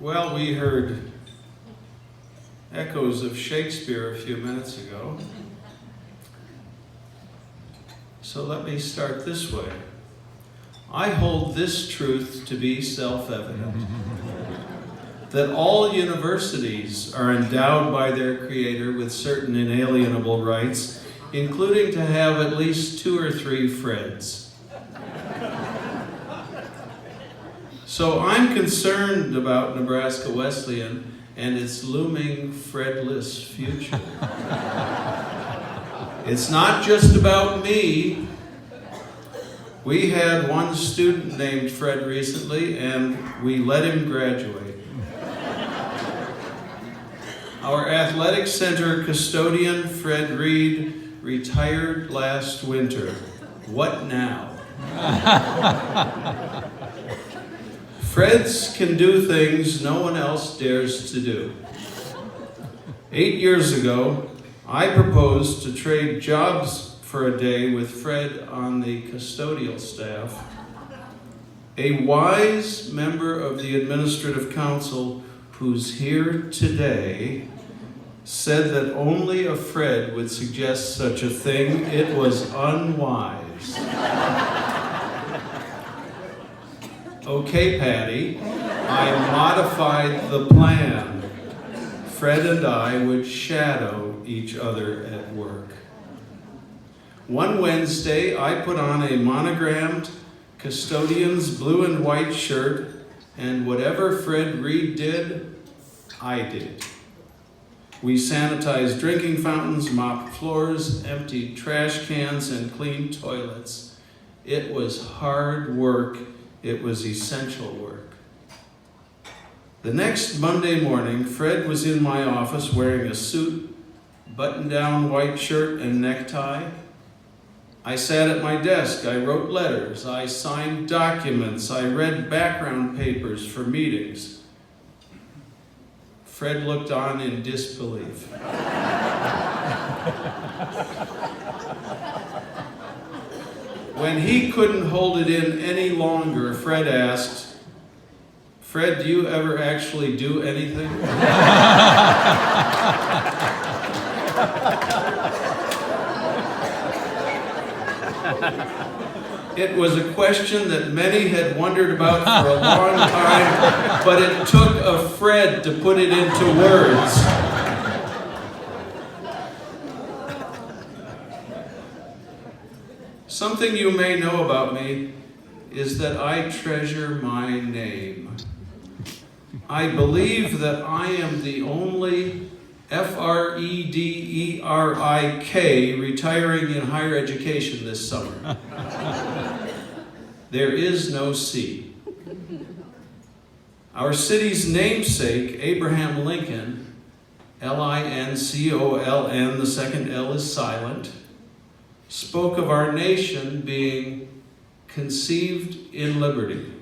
Well, we heard echoes of Shakespeare a few minutes ago. So let me start this way. I hold this truth to be self-evident, that all universities are endowed by their creator with certain inalienable rights, including to have at least 2 or 3 Freds. So I'm concerned about Nebraska Wesleyan and its looming Fredless future. It's not just about me. We had one student named Fred recently, and we let him graduate. Our athletic center custodian, Fred Reed, retired last winter. What now? Freds can do things no one else dares to do. 8 years ago, I proposed to trade jobs for a day with Fred on the custodial staff. A wise member of the administrative council who's here today said that only a Fred would suggest such a thing. It was unwise. Okay, Patty, I modified the plan. Fred and I would shadow each other at work. One Wednesday, I put on a monogrammed custodian's blue and white shirt, and whatever Fred Reed did, I did. We sanitized drinking fountains, mopped floors, emptied trash cans, and cleaned toilets. It was hard work. It was essential work. The next Monday morning, Fred was in my office wearing a suit, button-down white shirt, and necktie. I sat at my desk. I wrote letters. I signed documents. I read background papers for meetings. Fred looked on in disbelief. When he couldn't hold it in any longer, Fred asked, "Fred, do you ever actually do anything?" It was a question that many had wondered about for a long time, but it took a Fred to put it into words. Something you may know about me is that I treasure my name. I believe that I am the only Frederik retiring in higher education this summer. There is no C. Our city's namesake, Abraham Lincoln, Lincoln, the second L is silent, spoke of our nation being conceived in liberty.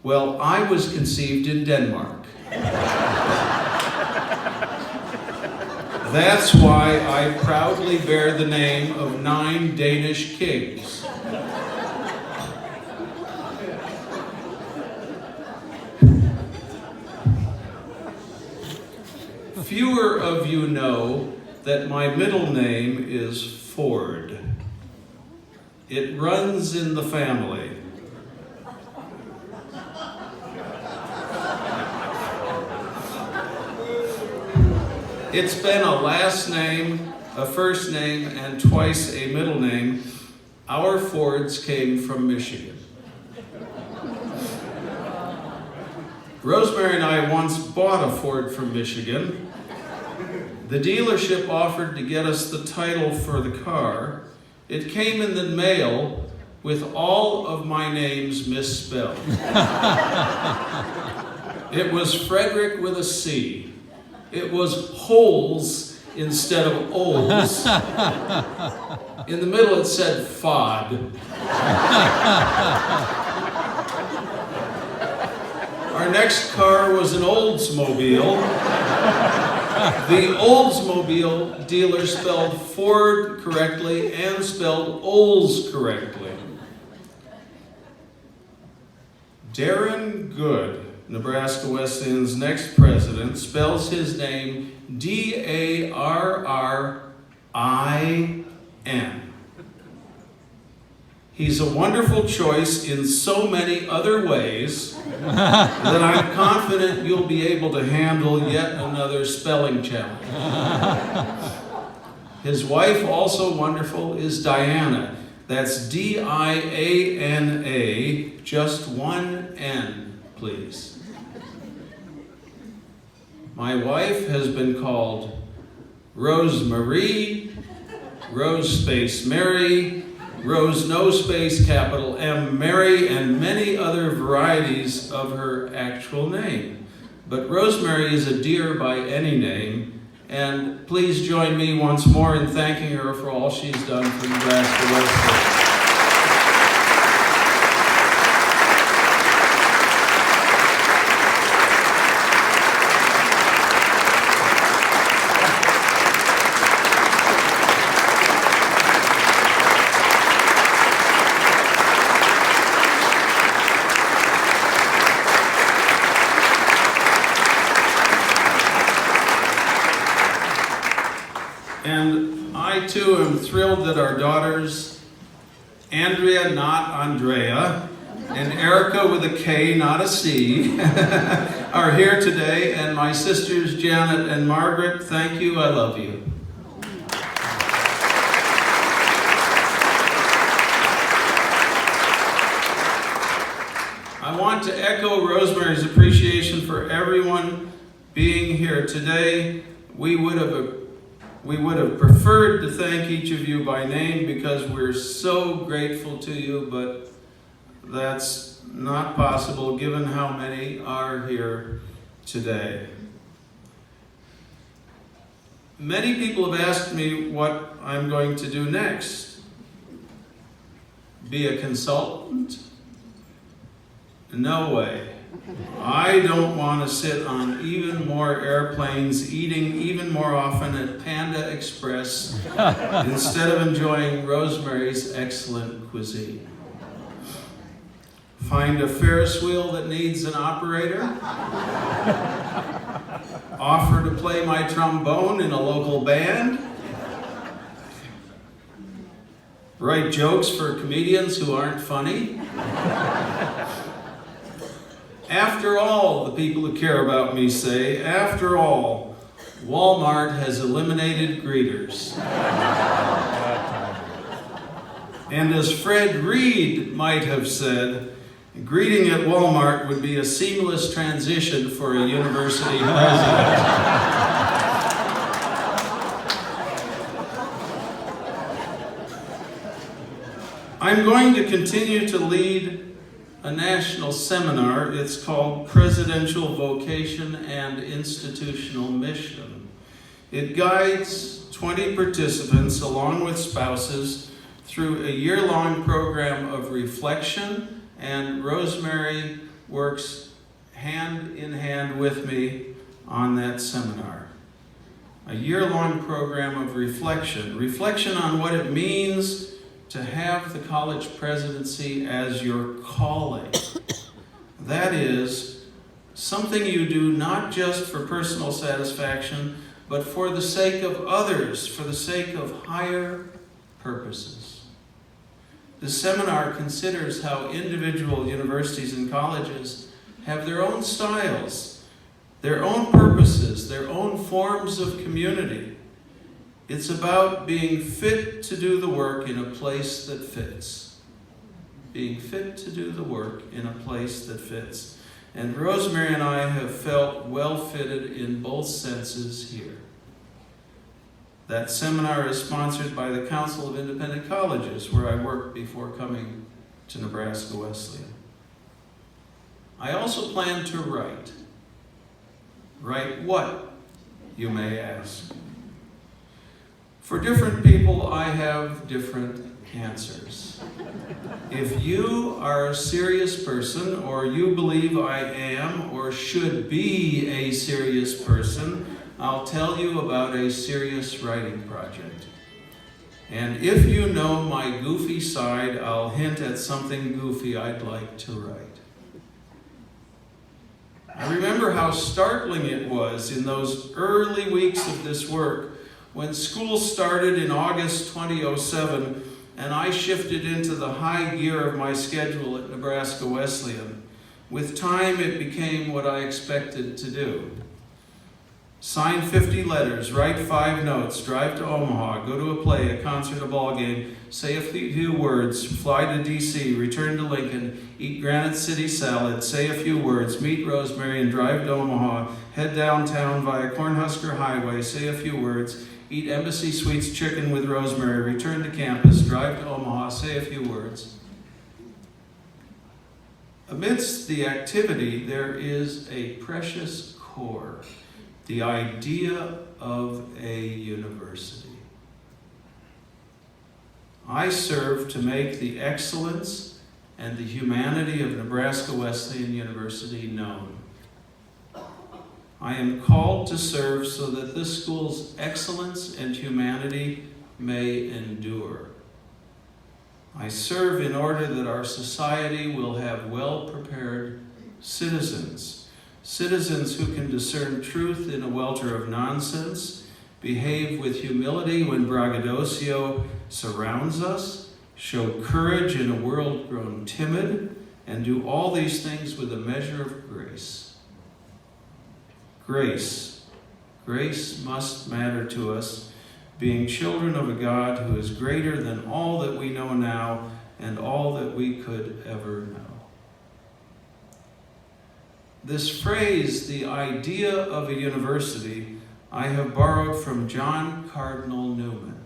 Well, I was conceived in Denmark. That's why I proudly bear the name of 9 Danish kings. Fewer of you know that my middle name is Ford. It runs in the family. It's been a last name, a first name, and twice a middle name. Our Fords came from Michigan. Rosemary and I once bought a Ford from Michigan. The dealership offered to get us the title for the car. It came in the mail with all of my names misspelled. It was Frederick with a C. It was Holes instead of Oles. In the middle it said Fod. Our next car was an Oldsmobile. The Oldsmobile dealer spelled Ford correctly and spelled Oles correctly. Darren Good Nebraska Wesleyan's next president, spells his name D-A-R-R-I-N. He's a wonderful choice in so many other ways that I'm confident you'll be able to handle yet another spelling challenge. His wife, also wonderful, is Diana. That's D-I-A-N-A, just one N, please. My wife has been called Rosemary, Rose space Mary, Rose no space capital M Mary, and many other varieties of her actual name. But Rosemary is a dear by any name, and please join me once more in thanking her for all she's done for Nebraska Wesleyan. And I too am thrilled that our daughters, Andrea, not Andrea, and Erica with a K, not a C, are here today, and my sisters Janet and Margaret, thank you, I love you. I want to echo Rosemary's appreciation for everyone being here today. We would have preferred to thank each of you by name because we're so grateful to you, but that's not possible given how many are here today. Many people have asked me what I'm going to do next. Be a consultant? No way. I don't want to sit on even more airplanes, eating even more often at Panda Express, instead of enjoying Rosemary's excellent cuisine. Find a Ferris wheel that needs an operator. Offer to play my trombone in a local band. Write jokes for comedians who aren't funny. After all, the people who care about me say, after all, Walmart has eliminated greeters. And as Fred Reed might have said, greeting at Walmart would be a seamless transition for a university president. I'm going to continue to lead a national seminar. It's called Presidential Vocation and Institutional Mission. It guides 20 participants along with spouses through a year-long program of reflection, and Rosemary works hand in hand with me on that seminar. A year-long program of reflection on what it means to have the college presidency as your calling. That is something you do not just for personal satisfaction, but for the sake of others, for the sake of higher purposes. The seminar considers how individual universities and colleges have their own styles, their own purposes, their own forms of community. It's about being fit to do the work in a place that fits. Being fit to do the work in a place that fits. And Rosemary and I have felt well fitted in both senses here. That seminar is sponsored by the Council of Independent Colleges, where I worked before coming to Nebraska Wesleyan. I also plan to write. Write what, you may ask? For different people, I have different answers. If you are a serious person, or you believe I am or should be a serious person, I'll tell you about a serious writing project. And if you know my goofy side, I'll hint at something goofy I'd like to write. I remember how startling it was in those early weeks of this work when school started in August 2007 and I shifted into the high gear of my schedule at Nebraska Wesleyan. With time, it became what I expected to do. Sign 50 letters, write 5 notes, drive to Omaha, go to a play, a concert, a ball game, say a few words, fly to D.C., return to Lincoln, eat Granite City salad, say a few words, meet Rosemary and drive to Omaha, head downtown via Cornhusker Highway, say a few words, eat Embassy Suites chicken with Rosemary, return to campus, drive to Omaha, say a few words. Amidst the activity, there is a precious core. The idea of a university. I serve to make the excellence and the humanity of Nebraska Wesleyan University known. I am called to serve so that this school's excellence and humanity may endure. I serve in order that our society will have well-prepared citizens. Citizens who can discern truth in a welter of nonsense, behave with humility when braggadocio surrounds us, show courage in a world grown timid, and do all these things with a measure of grace. Grace. Grace must matter to us, being children of a God who is greater than all that we know now and all that we could ever know. This phrase, the idea of a university, I have borrowed from John Cardinal Newman.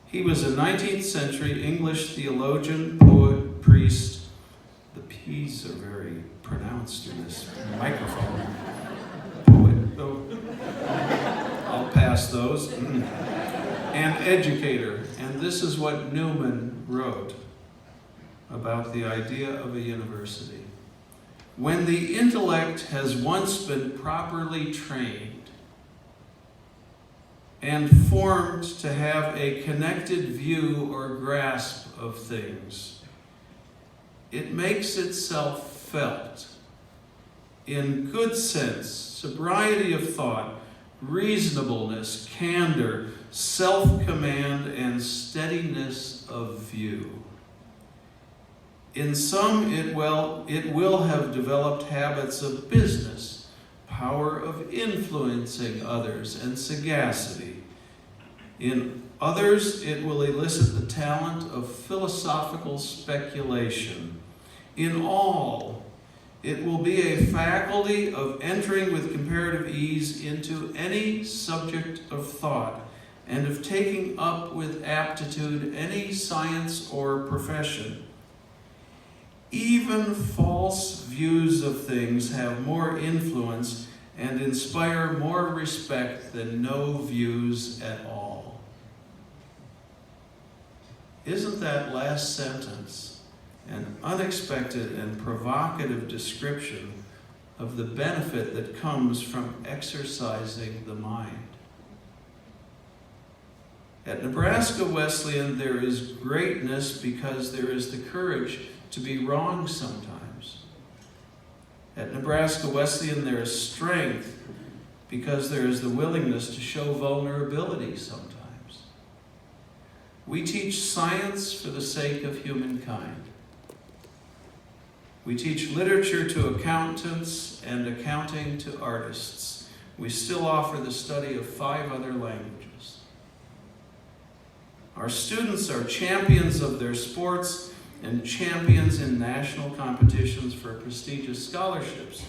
He was a 19th century English theologian, poet, priest. The P's are very pronounced in this microphone. Poet, though. I'll pass those. And educator. And this is what Newman wrote about the idea of a university. When the intellect has once been properly trained and formed to have a connected view or grasp of things, it makes itself felt in good sense, sobriety of thought, reasonableness, candor, self-command, and steadiness of view. In some, it will have developed habits of business, power of influencing others, and sagacity. In others, it will elicit the talent of philosophical speculation. In all, it will be a faculty of entering with comparative ease into any subject of thought and of taking up with aptitude any science or profession. Even false views of things have more influence and inspire more respect than no views at all. Isn't that last sentence an unexpected and provocative description of the benefit that comes from exercising the mind? At Nebraska Wesleyan, there is greatness because there is the courage to be wrong sometimes. At Nebraska Wesleyan, there is strength because there is the willingness to show vulnerability sometimes. We teach science for the sake of humankind. We teach literature to accountants and accounting to artists. We still offer the study of 5 other languages. Our students are champions of their sports and champions in national competitions for prestigious scholarships.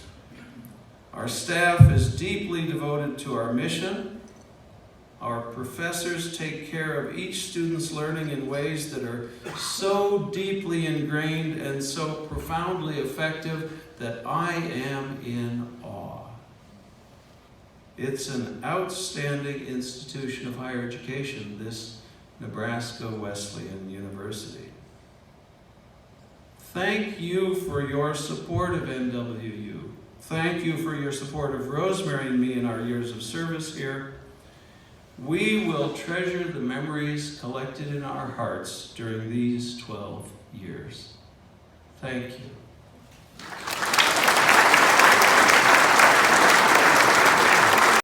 Our staff is deeply devoted to our mission. Our professors take care of each student's learning in ways that are so deeply ingrained and so profoundly effective that I am in awe. It's an outstanding institution of higher education, this Nebraska Wesleyan University. Thank you for your support of NWU. Thank you for your support of Rosemary and me in our years of service here. We will treasure the memories collected in our hearts during these 12 years. Thank you.